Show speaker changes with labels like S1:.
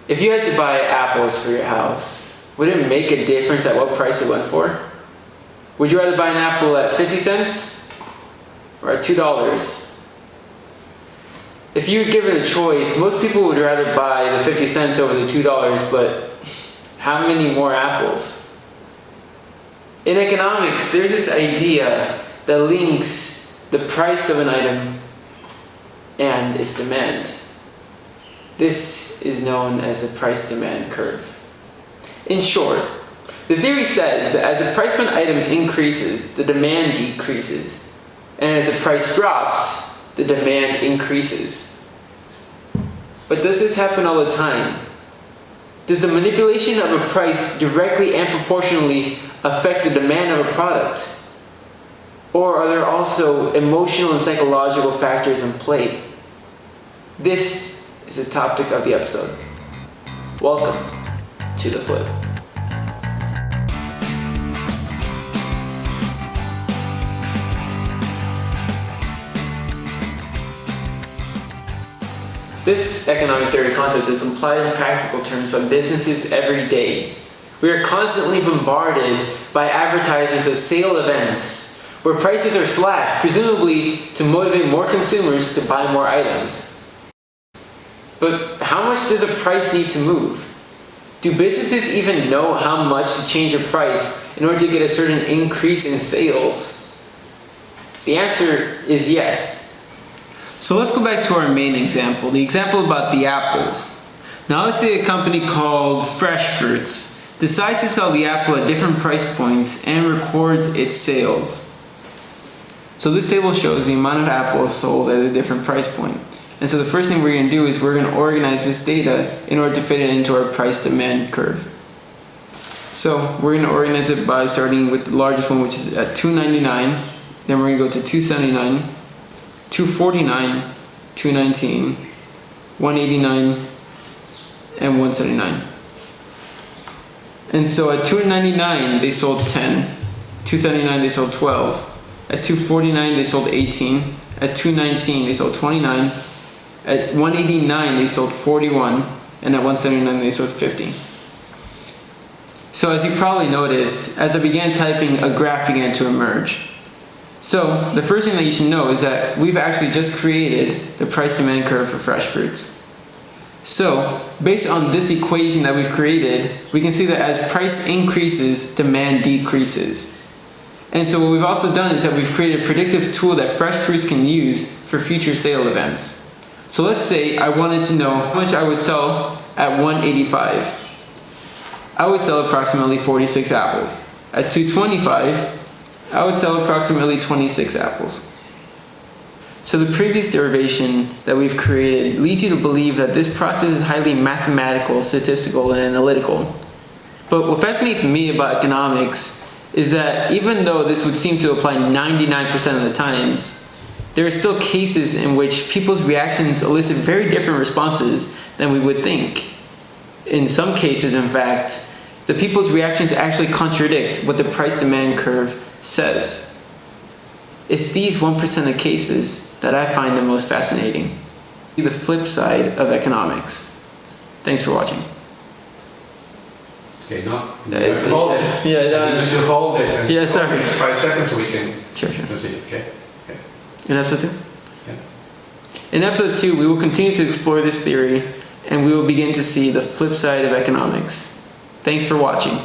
S1: If you had to buy apples for your house, would it make a difference at what price it went for? Would you rather buy an apple at 50 cents or at $2? If you were given a choice, most people would rather buy the 50 cents over the $2, but how many more apples? In economics, there's this idea that links the price of an item and its demand. This is known as the price-demand curve. In short, the theory says that as the price of an item increases, the demand decreases, and as the price drops, the demand increases. But does this happen all the time? Does the manipulation of a price directly and proportionally affect the demand of a product? Or are there also emotional and psychological factors in play? This is the topic of the episode. Welcome to The Flip. This economic theory concept is applied in practical terms by businesses every day. We are constantly bombarded by advertisements at sale events where prices are slashed, presumably to motivate more consumers to buy more items. But how much does a price need to move? Do businesses even know how much to change a price in order to get a certain increase in sales? The answer is yes. So let's go back to our main example, the example about the apples. Now let's say a company called Fresh Fruits decides to sell the apple at different price points and records its sales. So this table shows the amount of apples sold at a different price point. And so the first thing we're going to do is we're going to organize this data in order to fit it into our price-demand curve. So we're going to organize it by starting with the largest one, which is at $2.99. Then we're going to go to $2.79, $2.49, $2.19, $1.89, and $1.79. And so at $2.99 they sold 10, $2.79 they sold 12, at $2.49 they sold 18, at $2.19 they sold 29, at $1.89 they sold 41, and at $1.79 they sold 50. So as you probably noticed, as I began typing, a graph began to emerge. So the first thing that you should know is that we've actually just created the price-demand curve for fresh fruits. So based on this equation that we've created, we can see that as price increases, demand decreases. And so what we've also done is that we've created a predictive tool that fresh fruits can use for future sale events. So let's say I wanted to know how much I would sell at $1.85. I would sell approximately 46 apples. At $2.25, I would sell approximately 26 apples. So the previous derivation that we've created leads you to believe that this process is highly mathematical, statistical, and analytical. But what fascinates me about economics is that even though this would seem to apply 99% of the times, there are still cases in which people's reactions elicit very different responses than we would think. In some cases, in fact, the people's reactions actually contradict what the price-demand curve says. It's these 1% of cases that I find the most fascinating. The flip side of economics. Thanks for watching.
S2: Okay, no, you have to hold it.
S1: Yeah,
S2: you need to hold it. And
S1: yeah, sorry.
S2: 5 seconds so we can
S1: Sure.
S2: see. Okay.
S1: In episode 2?
S2: Yeah.
S1: In episode 2, we will continue to explore this theory, and we will begin to see the flip side of economics. Thanks for watching.